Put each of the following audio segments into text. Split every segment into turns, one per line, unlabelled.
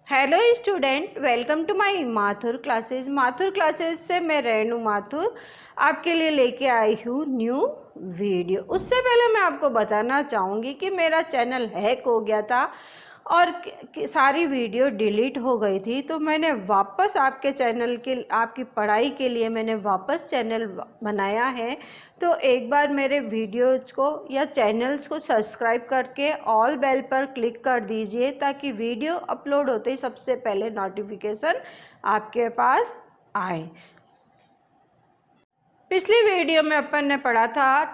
Hello student, welcome to my Mathur classes. Mathur classes से मैं रेनू माथुर आपके लिए लेके आई हूँ न्यू वीडियो। उससे पहले मैं आपको बताना चाहूँगी कि मेरा चैनल हैक हो गया था और सारी वीडियो डिलीट हो गई थी, तो मैंने वापस आपके चैनल के आपकी पढ़ाई के लिए मैंने वापस चैनल बनाया है। तो एक बार मेरे वीडियोज़ को या चैनल्स को सब्सक्राइब करके ऑल बेल पर क्लिक कर दीजिए ताकि वीडियो अपलोड होते ही सबसे पहले नोटिफिकेशन आपके पास आए। पिछली वीडियो में अपन ने पढ़ा था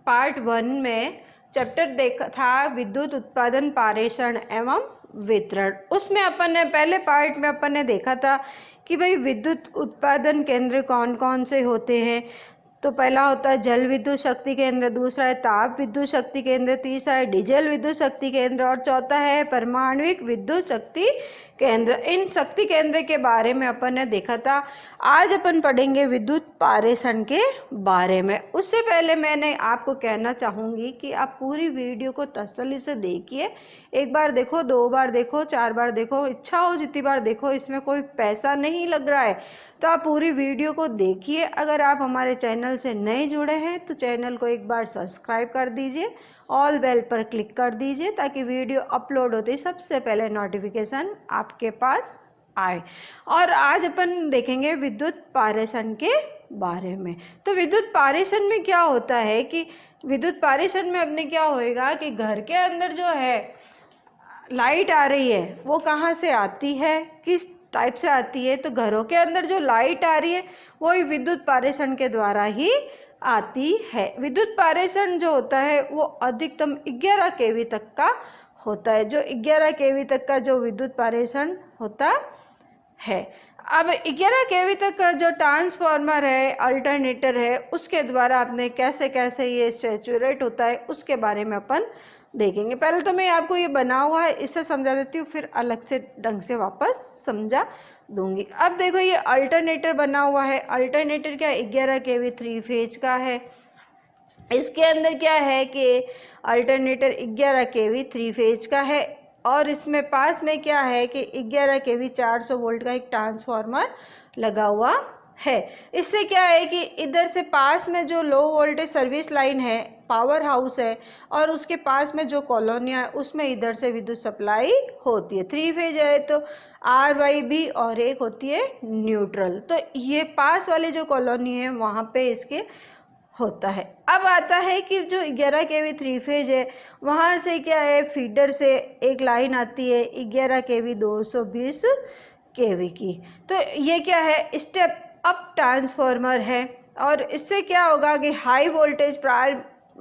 पार्ट 1 में चैप्टर देखा था विद्युत उत्पादन पारेषण एवं वितरण। उसमें अपन ने पहले पार्ट में अपन ने देखा था कि भाई विद्युत उत्पादन केंद्र कौन कौन से होते हैं। तो पहला होता है जल विद्युत शक्ति केंद्र, दूसरा है ताप विद्युत शक्ति केंद्र, तीसरा है डीजल विद्युत शक्ति केंद्र और चौथा है परमाणुविक विद्युत शक्ति केंद्र। इन शक्ति केंद्र के बारे में अपन ने देखा था। आज अपन पढ़ेंगे विद्युत पारेषण के बारे में। उससे पहले मैंने आपको कहना चाहूँगी कि आप पूरी वीडियो को तसल्ली से देखिए। एक बार देखो, 2 बार देखो, 4 बार देखो, इच्छा हो जितनी बार देखो। इसमें कोई पैसा नहीं लग रहा है, तो आप पूरी वीडियो को देखिए। अगर आप हमारे चैनल से नए जुड़े हैं तो चैनल को एक बार सब्सक्राइब कर दीजिए, ऑल बेल पर क्लिक कर दीजिए ताकि वीडियो अपलोड होते ही सबसे पहले नोटिफिकेशन आपके पास आए। और आज अपन देखेंगे विद्युत पारेषण के बारे में। तो विद्युत पारेषण में क्या होता है कि विद्युत पारेषण में अपने क्या होएगा कि घर के अंदर जो है लाइट आ रही है वो कहाँ से आती है, किस टाइप से आती है। तो घरों के अंदर जो लाइट आ रही है वही विद्युत पारेषण के द्वारा ही आती है। विद्युत पारेषण जो होता है वो अधिकतम 11 केवी तक का होता है। जो 11 केवी तक का जो विद्युत पारेषण होता है। अब 11 केवी तक का जो ट्रांसफार्मर है, अल्टरनेटर है, उसके द्वारा आपने कैसे कैसे ये सैचुरेट होता है उसके बारे में अपन देखेंगे। पहले तो मैं आपको ये बना हुआ है इससे समझा देती हूँ, फिर अलग से ढंग से वापस समझा दूंगी। अब देखो ये अल्टरनेटर बना हुआ है। अल्टरनेटर क्या 11 केवी 3 फेज का है। इसके अंदर क्या है कि अल्टरनेटर 11 केवी 3 फेज का है और इसमें पास में क्या है कि 11 केवी 400 वोल्ट का एक ट्रांसफार्मर लगा हुआ है। इससे क्या है कि इधर से पास में जो लो वोल्टेज सर्विस लाइन है, पावर हाउस है, और उसके पास में जो कॉलोनियाँ है उसमें इधर से विद्युत सप्लाई होती है। 3 फेज है तो RYB और एक होती है न्यूट्रल। तो ये पास वाली जो कॉलोनी है वहाँ पे इसके होता है। अब आता है कि जो 11 केवी 3 फेज है वहाँ से क्या है फीडर से एक लाइन आती है 11 केवी 220 केवी की। तो ये क्या है स्टेप अप ट्रांसफार्मर है और इससे क्या होगा कि high voltage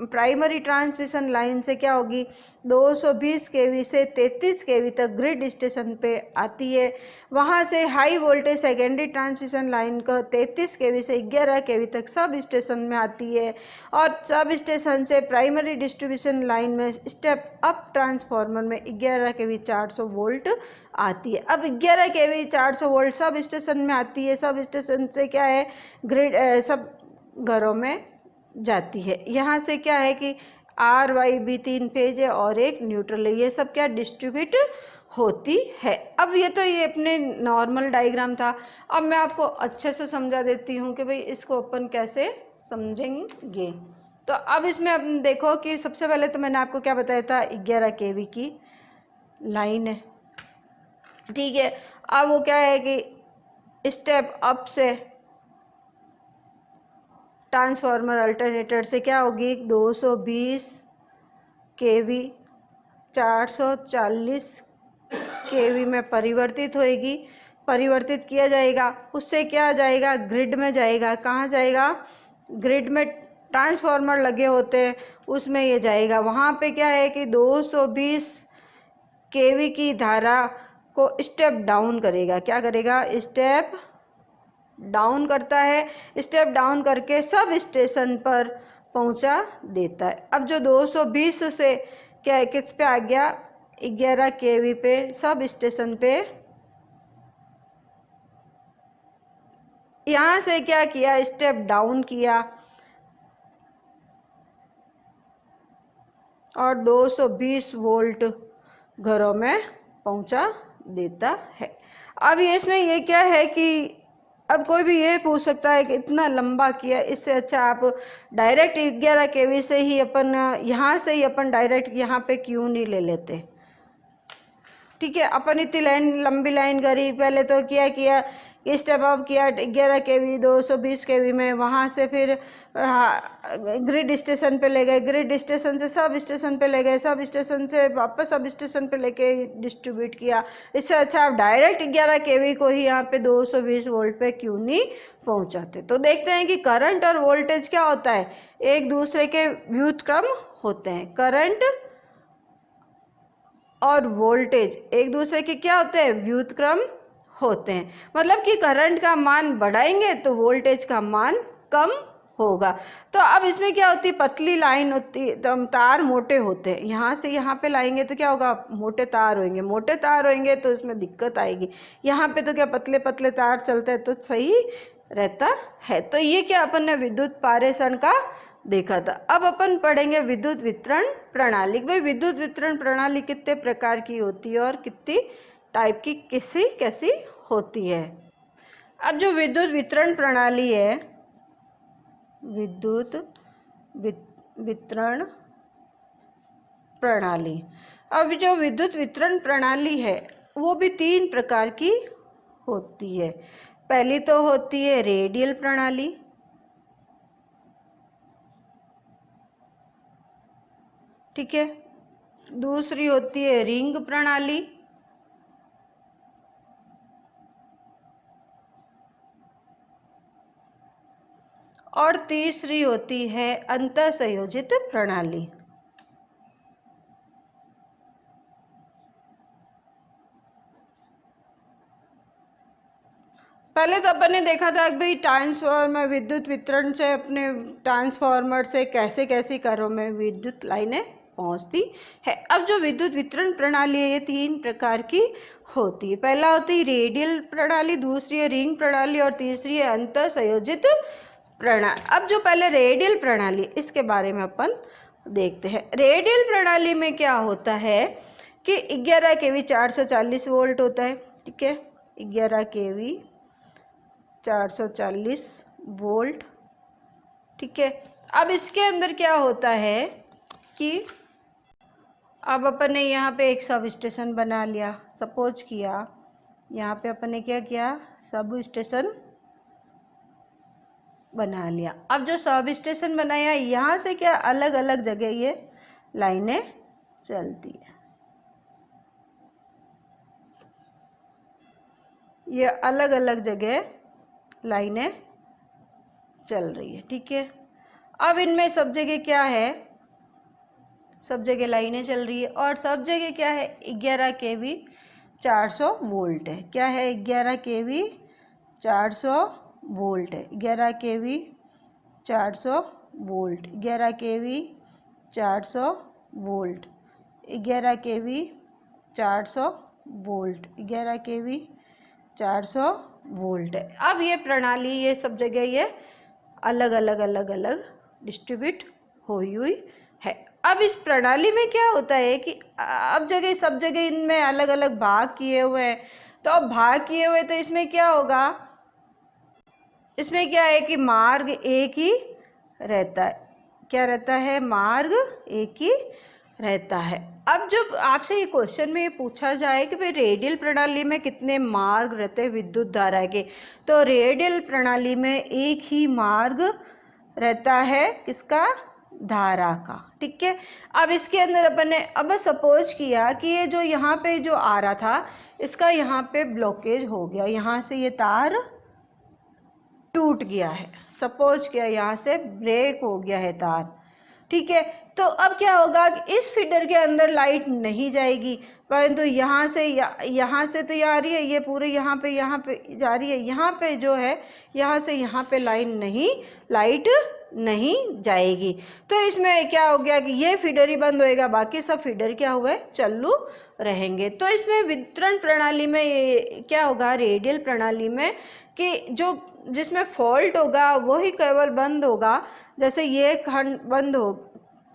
primary transmission line से क्या होगी 220 केवी से 33 केवी तक ग्रिड स्टेशन पे आती है। वहाँ से high voltage secondary transmission line का 33 केवी से 11 केवी तक सब स्टेशन में आती है और सब स्टेशन से प्राइमरी डिस्ट्रीब्यूशन लाइन में स्टेप अप ट्रांसफार्मर में 11 केवी 400 वोल्ट आती है। अब 11 केवी 400 वोल्ट सब स्टेशन में आती है। सब स्टेशन से क्या है ग्रिड सब घरों में जाती है। यहाँ से क्या है कि RYB 3 फेज है और एक न्यूट्रल है। ये सब क्या डिस्ट्रीब्यूट होती है। अब ये तो ये अपने नॉर्मल डायग्राम था। अब मैं आपको अच्छे से समझा देती हूँ कि भाई इसको अपन कैसे समझेंगे। तो अब इसमें अपन देखो कि सबसे पहले तो मैंने आपको क्या बताया था 11 केवी की लाइन है, ठीक है। अब वो क्या है कि स्टेप अप से ट्रांसफार्मर अल्टरनेटर से क्या होगी 220 केवी 440 केवी में परिवर्तित होएगी। परिवर्तित किया जाएगा, उससे क्या जाएगा ग्रिड में जाएगा। कहाँ जाएगा ग्रिड में ट्रांसफार्मर लगे होते हैं उसमें ये जाएगा। वहाँ पे क्या है कि 220 केवी की धारा को स्टेप डाउन करेगा। क्या करेगा स्टेप डाउन करता है। स्टेप डाउन करके सब स्टेशन पर पहुंचा देता है। अब जो 220 से क्या है किस पे आ गया 11 केवी पे सब स्टेशन पे। यहाँ से क्या किया स्टेप डाउन किया और 220 वोल्ट घरों में पहुंचा देता है। अब ये इसमें ये क्या है कि अब कोई भी ये पूछ सकता है कि इतना लंबा किया, इससे अच्छा आप डायरेक्ट 11 kV से ही अपन यहाँ से ही अपन डायरेक्ट यहाँ पे क्यों नहीं ले लेते। ठीक है, अपन इतनी लाइन लंबी लाइन करी, पहले तो किया स्टेप अप किया 11 kV 220 kV में, वहाँ से फिर ग्रिड स्टेशन पे ले गए, ग्रिड स्टेशन से सब स्टेशन पे ले गए, सब स्टेशन से वापस सब स्टेशन पे लेके डिस्ट्रीब्यूट किया। इससे अच्छा आप डायरेक्ट 11 kV को ही यहाँ पे 220 वोल्ट पे क्यों नहीं पहुँचाते। तो देखते हैं कि करंट और वोल्टेज क्या होता है, एक दूसरे के व्युत्क्रम होते हैं। करंट और वोल्टेज एक दूसरे के क्या होते हैं, व्युत्क्रम होते हैं। मतलब कि करंट का मान बढ़ाएंगे तो वोल्टेज का मान कम होगा। तो अब इसमें क्या होती है, पतली लाइन होती है, तो तार मोटे होते हैं, यहाँ से यहाँ पे लाएंगे तो क्या होगा, मोटे तार होंगे, मोटे तार होंगे तो इसमें दिक्कत आएगी। यहाँ पे तो क्या पतले पतले तार चलते हैं तो सही रहता है। तो ये क्या अपन ने विद्युत पारेषण का देखा था। अब अपन पढ़ेंगे विद्युत वितरण प्रणाली। भाई विद्युत वितरण प्रणाली कितने प्रकार की होती है और कितनी टाइप की कैसी होती है। अब जो विद्युत वितरण प्रणाली है, विद्युत वितरण प्रणाली, अब जो विद्युत वितरण प्रणाली है वो भी 3 प्रकार की होती है। पहली तो होती है रेडियल प्रणाली, ठीक है, दूसरी होती है रिंग प्रणाली, और तीसरी होती है अंतःसंयोजित प्रणाली। पहले तो अपन ने देखा था कि भाई ट्रांसफार्मर विद्युत वितरण से अपने ट्रांसफार्मर से कैसे कैसी घरों में विद्युत लाइनें पहुंचती है। अब जो विद्युत वितरण प्रणाली है ये 3 प्रकार की होती है। पहला होती है रेडियल प्रणाली, दूसरी है रिंग प्रणाली और तीसरी है अंतःसंयोजित प्रणाली। अब जो पहले रेडियल प्रणाली, इसके बारे में अपन देखते हैं। रेडियल प्रणाली में क्या होता है कि 11 kV 440 वोल्ट होता है, ठीक है, 11 kV 440 वोल्ट, ठीक है। अब इसके अंदर क्या होता है कि अब अपन ने यहाँ पे एक सब स्टेशन बना लिया, सपोज किया यहाँ पे अपन ने क्या किया, सब स्टेशन बना लिया। अब जो सब स्टेशन बनाया यहाँ से क्या अलग अलग जगह ये लाइनें चलती है, ये अलग अलग जगह लाइनें चल रही है, ठीक है। अब इनमें सब जगह क्या है, सब जगह लाइनें चल रही है और सब जगह क्या है 11 kV 400 वोल्ट है। क्या है 11 kV 400 वोल्ट है, 11 kV 400 volt, 11 kV 400 volt, 11 kV 400 volt, 11 kV 400 volt है। अब ये प्रणाली ये सब जगह ये अलग अलग डिस्ट्रीब्यूट हुई है। अब इस प्रणाली में क्या होता है कि अब जगह सब जगह इनमें अलग अलग भाग किए हुए हैं, तो अब भाग किए हुए तो इसमें क्या होगा, इसमें क्या है कि मार्ग एक ही रहता है। क्या रहता है, मार्ग एक ही रहता है। अब जब आपसे ये क्वेश्चन में ये पूछा जाए कि भाई रेडियल प्रणाली में कितने मार्ग रहते हैं विद्युत धारा के, तो रेडियल प्रणाली में एक ही मार्ग रहता है, किसका, धारा का, ठीक है। अब इसके अंदर अपन ने अब सपोज किया कि ये जो यहाँ पे जो आ रहा था इसका यहाँ पे ब्लॉकेज हो गया, यहाँ से ये तार टूट गया है, सपोज किया यहाँ से ब्रेक हो गया है तार, ठीक है। तो अब क्या होगा कि इस फीडर के अंदर लाइट नहीं जाएगी, परंतु यहाँ से तो ये आ रही है, ये पूरे यहाँ पे जा रही है, यहाँ पे जो है यहाँ से यहाँ पे लाइट नहीं जाएगी। तो इसमें क्या हो गया कि ये फीडर ही बंद होएगा, बाकी सब फीडर क्या हुए, चालू रहेंगे। तो इसमें वितरण प्रणाली में ये क्या होगा, रेडियल प्रणाली में कि जो जिसमें फॉल्ट होगा वही केवल बंद होगा, जैसे ये खंड बंद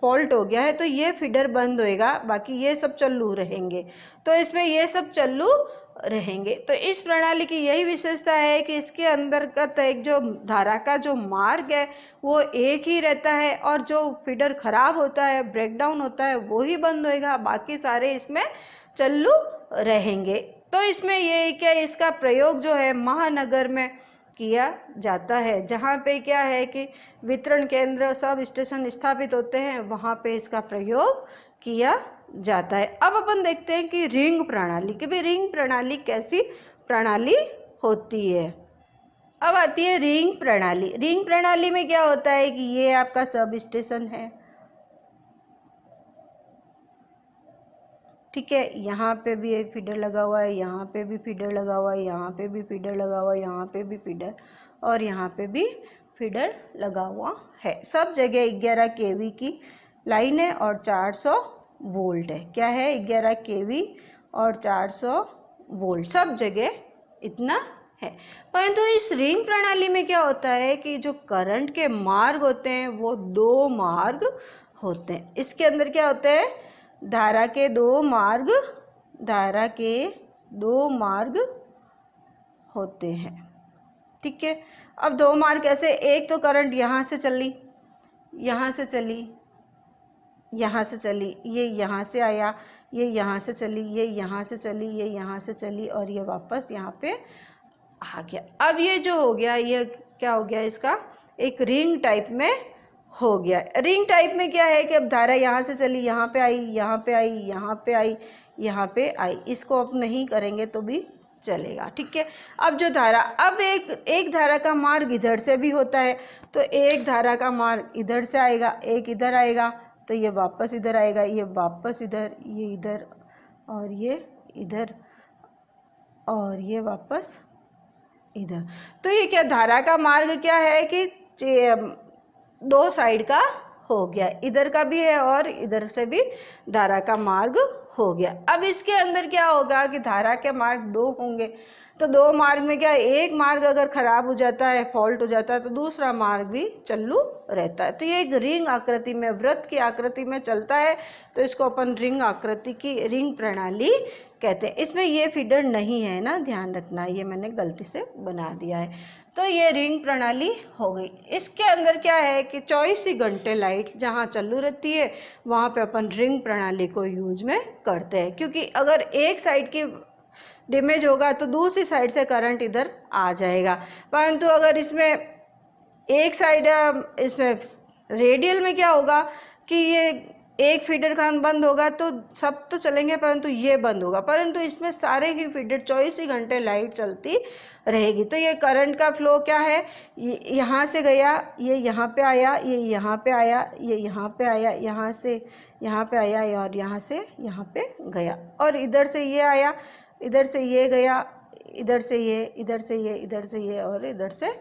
फॉल्ट हो गया है तो ये फीडर बंद होएगा, बाकी ये सब चालू रहेंगे। तो इसमें ये सब चालू रहेंगे। तो इस प्रणाली की यही विशेषता है कि इसके अंतर्गत एक जो धारा का जो मार्ग है वो एक ही रहता है, और जो फीडर खराब होता है, ब्रेकडाउन होता है, वो ही बंद होएगा, बाकी सारे इसमें चालू रहेंगे। तो इसमें ये क्या, इसका प्रयोग जो है महानगर में किया जाता है, जहाँ पे क्या है कि वितरण केंद्र, सब स्टेशन स्थापित होते हैं, वहाँ पे इसका प्रयोग किया जाता है। अब अपन देखते हैं कि रिंग प्रणाली, कि भाई रिंग प्रणाली कैसी प्रणाली होती है। अब आती है रिंग प्रणाली। रिंग प्रणाली में क्या होता है कि ये आपका सब स्टेशन है, ठीक है, यहाँ पे भी एक फीडर लगा हुआ है, यहाँ पे भी फीडर लगा हुआ है, यहाँ पे भी फीडर लगा हुआ है, यहाँ पे भी फीडर, और यहाँ पे भी फीडर लगा हुआ है। सब जगह 11 kV की लाइन है और 400 वोल्ट है। क्या है, 11 kV और 400 वोल्ट, सब जगह इतना है। परंतु इस रिंग प्रणाली में क्या होता है कि जो करंट के मार्ग होते हैं वो 2 मार्ग होते हैं। इसके अंदर क्या होते हैं, धारा के 2 मार्ग, धारा के 2 मार्ग होते हैं, ठीक है। अब 2 मार्ग कैसे, एक तो करंट यहाँ से चली, यहाँ से चली, यहाँ से चली, ये यहाँ से आया, ये यहाँ से चली, ये यहाँ से चली, ये यहाँ से चली, और ये वापस यहाँ पे आ गया। अब ये जो हो गया, ये क्या हो गया, इसका एक रिंग टाइप में हो गया। रिंग टाइप में क्या है कि अब धारा यहाँ से चली, यहाँ पे आई, यहाँ पे आई, यहाँ पे आई, यहाँ पे आई, इसको अब नहीं करेंगे तो भी चलेगा, ठीक है। अब जो धारा, अब एक धारा का मार्ग इधर से भी होता है, तो एक धारा का मार्ग इधर से आएगा, एक इधर आएगा, तो ये वापस इधर आएगा, ये वापस इधर, ये इधर, और ये इधर, और ये वापस इधर। तो ये क्या, धारा का मार्ग क्या है कि 2 साइड का हो गया, इधर का भी है और इधर से भी धारा का मार्ग हो गया। अब इसके अंदर क्या होगा कि धारा के मार्ग 2 होंगे, तो 2 मार्ग में क्या, एक मार्ग अगर खराब हो जाता है, फॉल्ट हो जाता है, तो दूसरा मार्ग भी चालू रहता है। तो ये एक रिंग आकृति में, वृत्त की आकृति में चलता है, तो इसको अपन रिंग आकृति की, रिंग प्रणाली कहते हैं। इसमें ये फीडर नहीं है ना, ध्यान रखना, ये मैंने गलती से बना दिया है। तो ये रिंग प्रणाली हो गई। इसके अंदर क्या है कि 24 ही घंटे लाइट जहाँ चालू रहती है वहाँ पे अपन रिंग प्रणाली को यूज में करते हैं, क्योंकि अगर एक साइड की डैमेज होगा तो दूसरी साइड से करंट इधर आ जाएगा। परंतु अगर इसमें एक साइड, इसमें रेडियल में क्या होगा कि ये एक फीडर खान बंद होगा तो सब तो चलेंगे, परंतु ये बंद होगा। परंतु इसमें सारे ही फीडर 24 ही घंटे लाइट चलती रहेगी। तो ये करंट का फ्लो क्या है, यहाँ से गया, ये यहाँ पे आया, ये यहाँ पे आया, ये यहाँ पे आया, यहाँ से यहाँ पे आया, और यहाँ से यहाँ पे गया, और इधर से ये आया, इधर से ये गया, इधर से ये, इधर से ये, इधर से ये, और इधर से,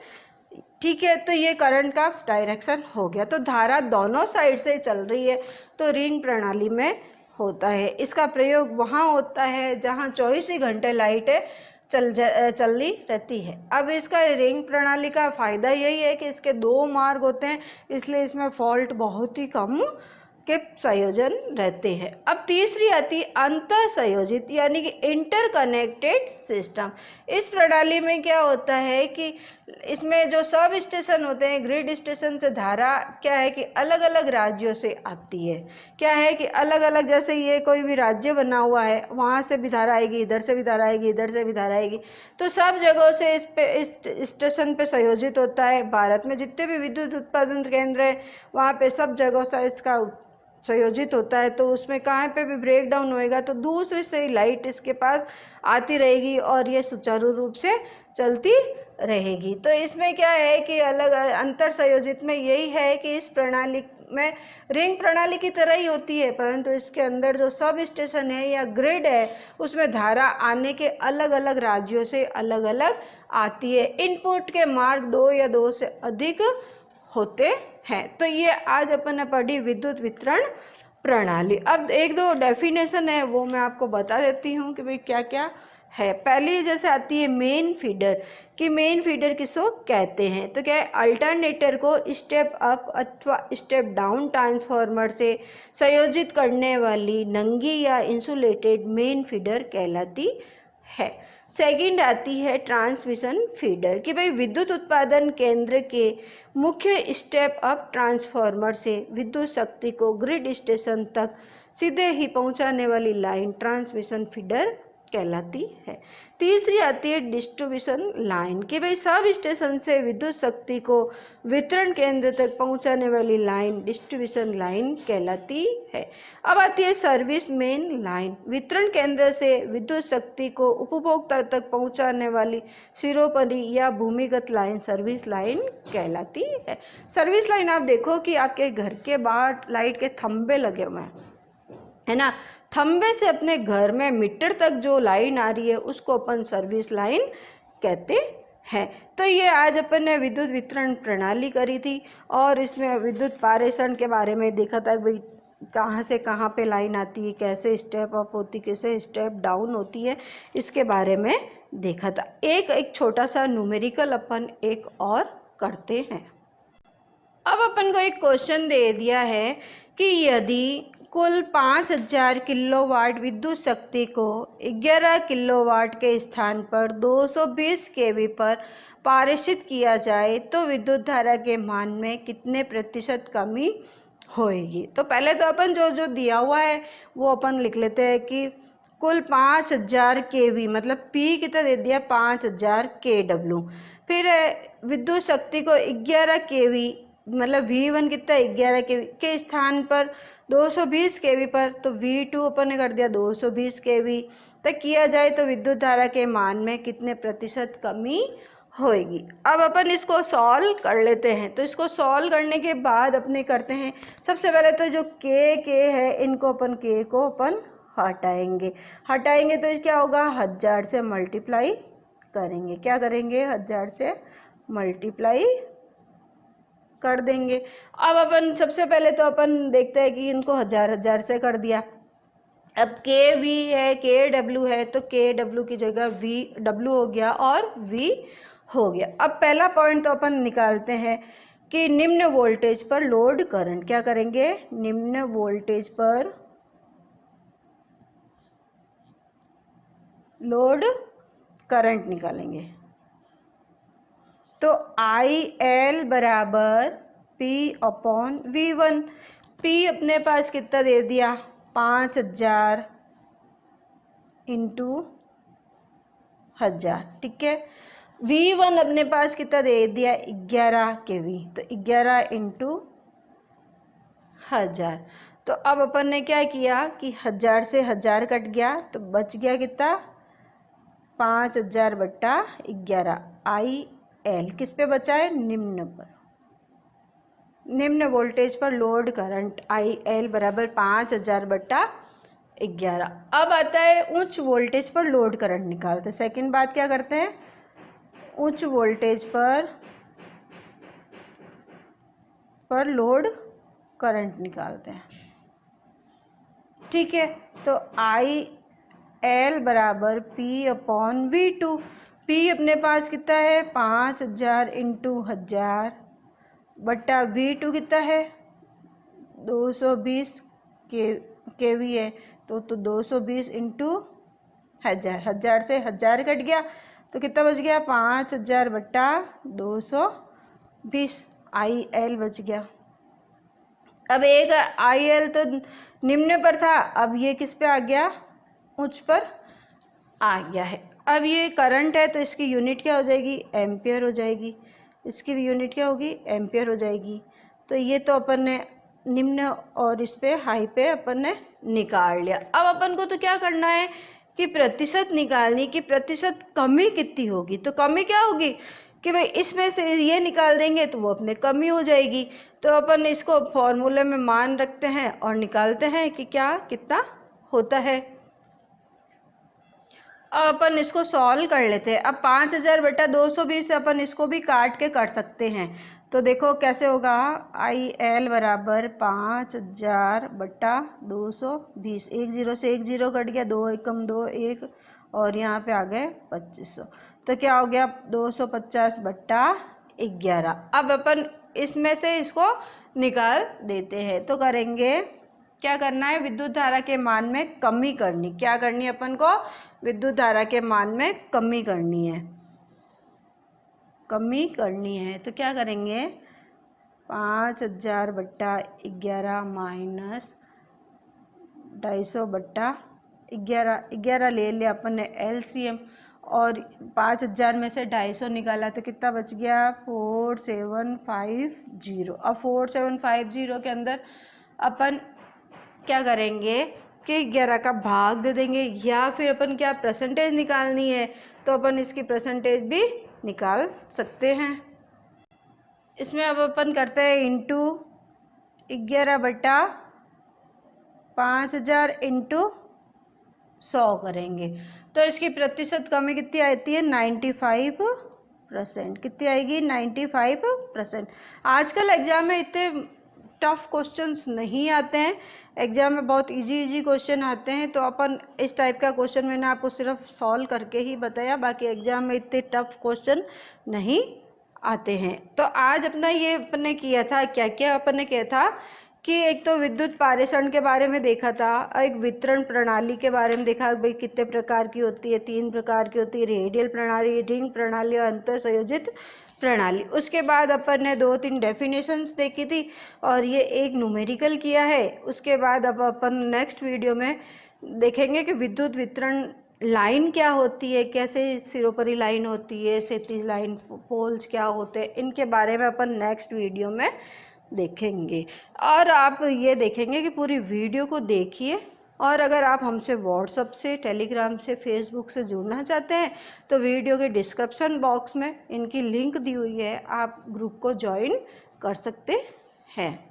ठीक है। तो ये करंट का डायरेक्शन हो गया। तो धारा दोनों साइड से चल रही है, तो रिंग प्रणाली में होता है। इसका प्रयोग वहाँ होता है जहाँ 24 ही घंटे लाइट चलनी रहती है। अब इसका रिंग प्रणाली का फ़ायदा यही है कि इसके 2 मार्ग होते हैं, इसलिए इसमें फॉल्ट बहुत ही कम के संयोजन रहते हैं। अब तीसरी आती अंतर संयोजित, यानी कि इंटरकनेक्टेड सिस्टम। इस प्रणाली में क्या होता है कि इसमें जो सब स्टेशन होते हैं, ग्रिड स्टेशन से धारा क्या है कि अलग अलग राज्यों से आती है। क्या है कि अलग अलग, जैसे ये कोई भी राज्य बना हुआ है, वहाँ से भी धारा आएगी, इधर से भी धारा आएगी, इधर से भी धारा आएगी, तो सब जगहों से इस स्टेशन पे संयोजित होता है। भारत में जितने भी विद्युत उत्पादन केंद्र हैं वहाँ पे सब जगहों से इसका संयोजित होता है। तो उसमें कहाँ पे भी ब्रेक डाउन होएगा तो दूसरी से लाइट इसके पास आती रहेगी और ये सुचारू रूप से चलती रहेगी। तो इसमें क्या है कि अलग अंतर संयोजित में यही है कि इस प्रणाली में रिंग प्रणाली की तरह ही होती है, परंतु इसके अंदर जो सब स्टेशन है या ग्रिड है उसमें धारा आने के अलग अलग राज्यों से अलग अलग आती है। इनपुट के मार्ग 2 या 2 से अधिक होते हैं। तो ये आज अपन ने पढ़ी विद्युत वितरण प्रणाली। अब 1-2 डेफिनेशन है वो मैं आपको बता देती हूँ कि भाई क्या क्या है। पहली जैसे आती है मेन फीडर, कि मेन फीडर किसको कहते हैं, तो क्या है, अल्टरनेटर को स्टेप अप अथवा स्टेप डाउन ट्रांसफार्मर से संयोजित करने वाली नंगी या इंसुलेटेड मेन फीडर कहलाती है। सेकंड आती है ट्रांसमिशन फीडर, कि भाई विद्युत उत्पादन केंद्र के मुख्य स्टेप अप ट्रांसफार्मर से विद्युत शक्ति को ग्रिड स्टेशन तक सीधे ही पहुंचाने वाली लाइन ट्रांसमिशन फीडर कहलाती है। तीसरी आती है डिस्ट्रीब्यूशन लाइन, कि भाई सब स्टेशन से विद्युत शक्ति को वितरण केंद्र तक पहुंचाने वाली लाइन डिस्ट्रीब्यूशन लाइन कहलाती है। अब आती है सर्विस मेन लाइन, वितरण केंद्र से विद्युत शक्ति को उपभोक्ता तक पहुंचाने वाली सिरोपरी या भूमिगत लाइन सर्विस लाइन कहलाती है। सर्विस लाइन आप देखो कि आपके घर के बाहर लाइट के खंभे लगे हुए हैं, है ना, खंभे से अपने घर में मीटर तक जो लाइन आ रही है उसको अपन सर्विस लाइन कहते हैं। तो ये आज अपन ने विद्युत वितरण प्रणाली करी थी और इसमें विद्युत पारेषण के बारे में देखा था, भाई कहाँ से कहाँ पे लाइन आती है, कैसे स्टेप अप होती है, कैसे स्टेप डाउन होती है, इसके बारे में देखा था। एक छोटा सा न्यूमेरिकल अपन एक और करते हैं। अब अपन को एक क्वेश्चन दे दिया है कि यदि कुल 5000 किलोवाट विद्युत शक्ति को 11 किलोवाट के स्थान पर 220 केवी पर पारेषित किया जाए तो विद्युत धारा के मान में कितने प्रतिशत कमी होएगी। तो पहले तो अपन जो दिया हुआ है वो अपन लिख लेते हैं कि कुल 5000 केवी मतलब P कितना दे दिया 5000 kW, फिर विद्युत शक्ति को 11 केवी मतलब V1 कितना 11 केवी के स्थान पर 220 केवी पर, तो V2 अपन ने कर दिया 220 केवी तक किया जाए तो विद्युत धारा के मान में कितने प्रतिशत कमी होएगी। अब अपन इसको सॉल्व कर लेते हैं। तो इसको सॉल्व करने के बाद अपने करते हैं, सबसे पहले तो जो के है इनको अपन के को अपन हटाएंगे तो क्या होगा 1000 से मल्टीप्लाई करेंगे, क्या करेंगे 1000 से मल्टीप्लाई कर देंगे। अब अपन सबसे पहले तो अपन देखते हैं कि इनको 1000 से कर दिया। अब के वी है के डब्ल्यू है तो के डब्ल्यू की जगह वी डब्ल्यू हो गया और वी हो गया। अब पहला पॉइंट तो अपन निकालते हैं कि निम्न वोल्टेज पर लोड करंट, क्या करेंगे निम्न वोल्टेज पर लोड करंट निकालेंगे। तो आई एल बराबर P अपॉन V1, P अपने पास कितना दे दिया 5000 इंटू 1000, ठीक है। V1 अपने पास कितना दे दिया 11 kV, तो 11 इंटू 1000। तो अब अपन ने क्या किया कि 1000 से 1000 कट गया तो बच गया कितना 5000 बट्टा 11 आई एल किस पे बचा है निम्न पर, निम्न वोल्टेज पर लोड करंट आई एल बराबर 5000 बट्टा 11। अब आता है उच्च वोल्टेज पर लोड करंट निकालते हैं। सेकंड बात क्या करते हैं उच्च वोल्टेज पर लोड करंट निकालते हैं, ठीक है। तो आई एल बराबर P अपॉन V2, P अपने पास कितना है 5000 इंटू 1000 बट्टा V2 कितना है 220 केवी है तो 220 इंटू 1000 से 1000 कट गया तो कितना बच गया 5000 बट्टा 220 आई एल बच गया। अब एक आई एल तो निम्न पर था, अब ये किस पे आ गया उच्च पर आ गया है। अब ये करंट है तो इसकी यूनिट क्या हो जाएगी एम्पियर हो जाएगी, इसकी भी यूनिट क्या होगी एम्पियर हो जाएगी। तो ये तो अपन ने निम्न और इस पे हाई पे अपन ने निकाल लिया। अब अपन को तो क्या करना है कि प्रतिशत निकालनी कि प्रतिशत कमी कितनी होगी। तो कमी क्या होगी कि भाई इसमें से ये निकाल देंगे तो वो अपने कमी हो जाएगी। तो अपन इसको फॉर्मूले में मान रखते हैं और निकालते हैं कि क्या कितना होता है। अब अपन इसको सॉल्व कर लेते हैं। अब 5000 बटा 220 से अपन इसको भी काट के कर सकते हैं। तो देखो कैसे होगा आई एल बराबर 5000 बटा 220, 1 0 से 1 0 कट गया, 2 एकम 2 1 और यहाँ पे आ गए 2500। तो क्या हो गया 250/11। अब अपन इसमें से इसको निकाल देते हैं। तो करेंगे, क्या करना है, विद्युत धारा के मान में कमी करनी। क्या करनी है अपन को, विद्युत धारा के मान में कमी करनी है, कमी करनी है। तो क्या करेंगे, 5000/11 माइनस 250/11। 11 ले लिया अपन ने LCM, और 5000 में से 250 निकाला तो कितना बच गया, 4750। अब 4750 के अंदर अपन क्या करेंगे कि 11 का भाग दे देंगे, या फिर अपन क्या परसेंटेज निकालनी है तो अपन इसकी परसेंटेज भी निकाल सकते हैं। इसमें अब अपन करते हैं इंटू 11/5000 इंटू 100 करेंगे। तो इसकी प्रतिशत कमी कितनी आती है, 95%। कितनी आएगी, 95%। आजकल एग्ज़ाम में इतने टफ क्वेश्चंस नहीं आते हैं, एग्ज़ाम में बहुत इजी क्वेश्चन आते हैं। तो अपन इस टाइप का क्वेश्चन मैंने आपको सिर्फ सॉल्व करके ही बताया, बाकी एग्ज़ाम में इतने टफ क्वेश्चन नहीं आते हैं। तो आज अपना ये अपन ने किया था, क्या क्या अपन ने किया था कि एक तो विद्युत पारेषण के बारे में देखा था, एक वितरण प्रणाली के बारे में देखा, भाई कितने प्रकार की होती है, 3 प्रकार की होती है, रेडियल प्रणाली, रिंग प्रणाली और अंतर संयोजित प्रणाली। उसके बाद अपन ने 2-3 डेफिनेशंस देखी थी और ये एक न्यूमेरिकल किया है। उसके बाद अब अपन नेक्स्ट वीडियो में देखेंगे कि विद्युत वितरण लाइन क्या होती है, कैसे सिरोपरी लाइन होती है, क्षैतिज लाइन, पोल्स क्या होते हैं, इनके बारे में अपन नेक्स्ट वीडियो में देखेंगे। और आप ये देखेंगे कि पूरी वीडियो को देखिए, और अगर आप हमसे व्हाट्सएप से, टेलीग्राम से, फेसबुक से जुड़ना चाहते हैं तो वीडियो के डिस्क्रिप्शन बॉक्स में इनकी लिंक दी हुई है, आप ग्रुप को ज्वाइन कर सकते हैं।